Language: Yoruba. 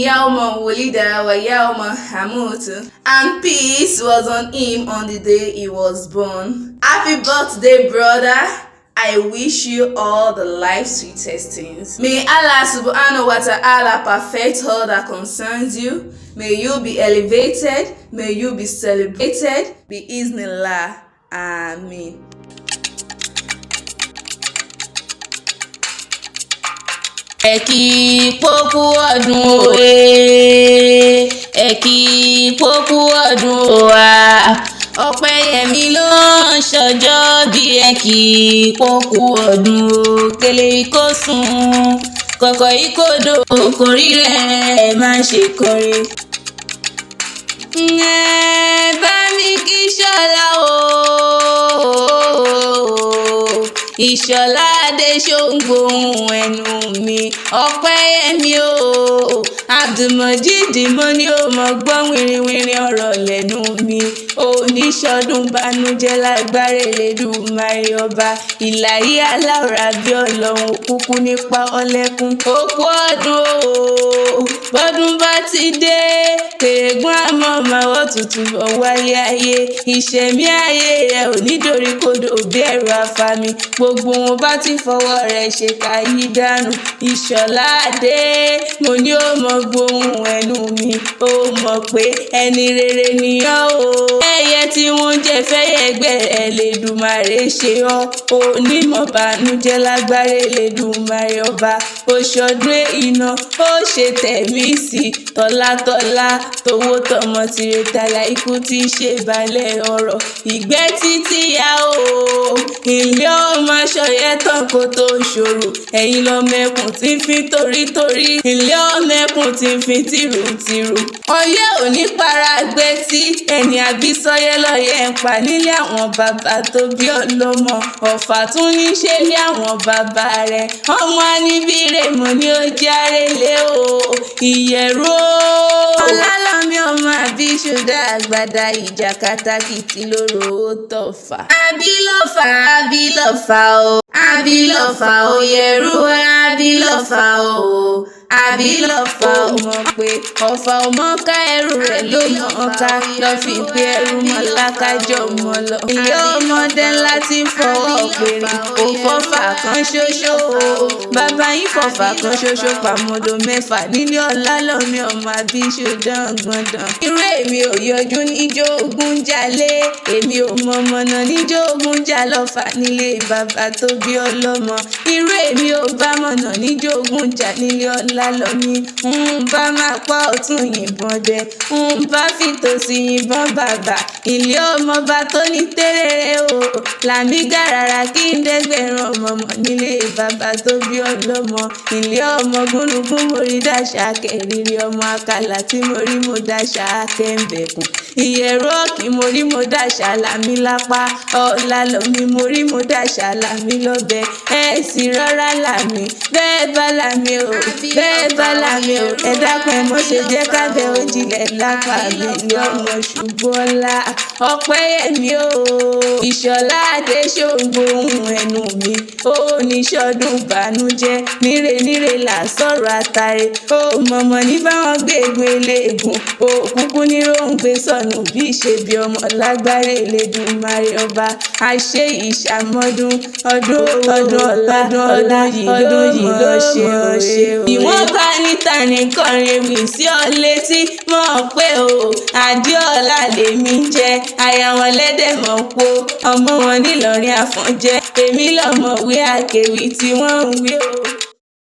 Yawma wulida wa yawma hamutu, and peace was on him on the day he was born. Happy birthday, brother. I wish you all the life's sweetest things. May Allah subhanahu wa ta'ala perfect all that concerns you. May you be elevated. May you be celebrated. Bi-iznillah. Amen. Ẹ kí pópó ọdún òwe, ẹ kí pópó ọdún wa. Ọpẹ́yẹmí ló ń ṣọjọ́ bí ẹ kí pópó ọdún. Kèlè kó sùn, kọ̀kọ̀ ìkòdò kò rí rẹ̀ má ṣe kọrin. Ẹ bá mi kí Ṣọlá o. Ìṣọ̀lá Adéṣóǹgbòhùn ẹnu mi, Ọpẹ́yẹmí o. Abdulmojid mo ní o mọ gbọ́ wìrìwìrì ọ̀rọ̀ lẹ́nu mi. Oníṣọdún banújẹ́ lágbára Elédùmarè ọba. Ìlàyé aláwòrán bí Ọlọ́run òkúkú nípa ọlẹ́kùn. Òkú ọdún o, bọ́dún bá ti dé. Kèrègùn àmọ́ màwọ́ tutù bọ̀ wáyé ayé. Ìṣẹ̀mí ayé rẹ̀ ò ní doríkodò bí ẹ̀rọ afami. Gbogbo wọn bá ti fọwọ́ rẹ̀ ṣe káyí dànù. Ìṣọ̀lá Adé mo ní ó mọ gbóhùn ẹnu mi. Ó mọ̀ pé ẹni rere nìyẹn o. Ẹyẹ tí wọ́n jẹ fẹ́yẹ ẹgbẹ́ Elédùmarè ṣe ọ́. Onímọ̀ bànújẹ́ lágbára Elédùmarè ọba. Oṣọdún iná ó ṣe tẹ̀mí sí tọ́látọ́lá. Towó tọmọ tìrẹtàlà ikú tí ṣe balẹ̀ ọ̀rọ̀. Ìgbẹ́ títí yá o. Ilé ọmọ aṣọyẹ tán kó tó ṣòro. Ẹ̀yin lọ́mẹkùn tí ń fi torítorí. Ilé ọmẹkùn tí ń fi tìrùtìrù. Ọyẹ́ ò ní para gbé tí ẹni àbísọ́yẹ́ lọ́yẹ̀ ń pa nílé àwọn bàbá tó bí ọlọ́mọ. Ọ̀fà tún ní ṣe lé àwọn bàbá rẹ̀. Ọmọ aníbíire mo ní ó járelé o. Ìyẹ̀rú o. Ọlálọ́mí ọmọ àbíṣúdá àgbàdá ìjà kátàkìtì lóró ó tọ̀fà. Àbílọ́fà o. Àbílọ́fà o Yẹ̀rú àbílọ́fà o. Àbílọ́fà o mọ̀ pé ọ̀fà ọmọ ká ẹrù rẹ̀ ló mọ̀ ká lọ fi pé ẹrù mọ́ lákájọ mọ́ lọ. Ìyá ọmọdé ńlá ti ń fọwọ́ pèrè ó fọ́fà kan ṣoṣo o. Bàbá yín fọ̀fà kan ṣoṣo pàmòdò mẹ́fà nílé Ọlálọ́mí ọmọ àbíṣúdán gbọ̀ndàn. Irú èmi ò yọjú níjó ogun jalè. Èmi ò mọ mọ̀nà níjó ogun jà lọ́fà nílé bàbá tó bí ọlọ́mọ. Irú èmi ò bá mọ̀nà níjó ogun jà nílé Ọlálọ́mí. Bá máa pa ọ̀tún yìnbọn dẹ. Bá fi tòsì yìnbọn bàbà. Ilé ọmọọba tó ní tẹ́rẹ̀rẹ̀ o. Làmí gàràrà kí n dẹ́gbẹ̀rún ọmọọmọ nílé bàbá tó bí ọlọ́mọ. Ilé ọmọ gúnlùgún mo rí dáṣà kẹrìírí ọmọ àkàlà tí mo rí mo dáṣà kẹ́ńbẹ̀kùn. Ìyẹ̀rú ọ̀kì mo rí mo dáṣà lámì lápá. Ọlálọ́mí mo rí mo dáṣà lámì lọ́bẹ̀. Ẹ sì rọra lámì bẹ́ẹ̀ bá lámì o. Bẹ́ẹ̀ bá lámì o. Ẹ dákun ẹ mọ́ ṣe jẹ́ kábẹ́ òjìlẹ̀ lápá mi ní ọmọ Ṣùgbọ́nlá. Ọpẹ́yẹmí o. Ìṣọ̀lá Adéṣóǹgbòhùn ẹnu mi. Oníṣọdún bànújẹ́ níre là sọ̀rọ̀ àtàrẹ. Ó mọ̀mọ́ ní báwọn gbégbé léegun. Òkúkú ní ròǹgbé sọnù bí ṣe bí ọmọ lágbára Elédùmarè ọba. Àṣẹ ìṣàmọ́dún ọdún ọlá ọdún yìí ló ṣe o. Ìwọ́n bá níta nìkan rèmí sí ọ létí mọ̀ pé o. Adéọlá lèmi jẹ́ aya wọn lẹ́dẹ̀ mọ̀ po. Ọmọ wọn nílọrin àfọ̀njẹ́. Èmi lọ́mọ̀wé àkèwì tí wọ́n ń wí o.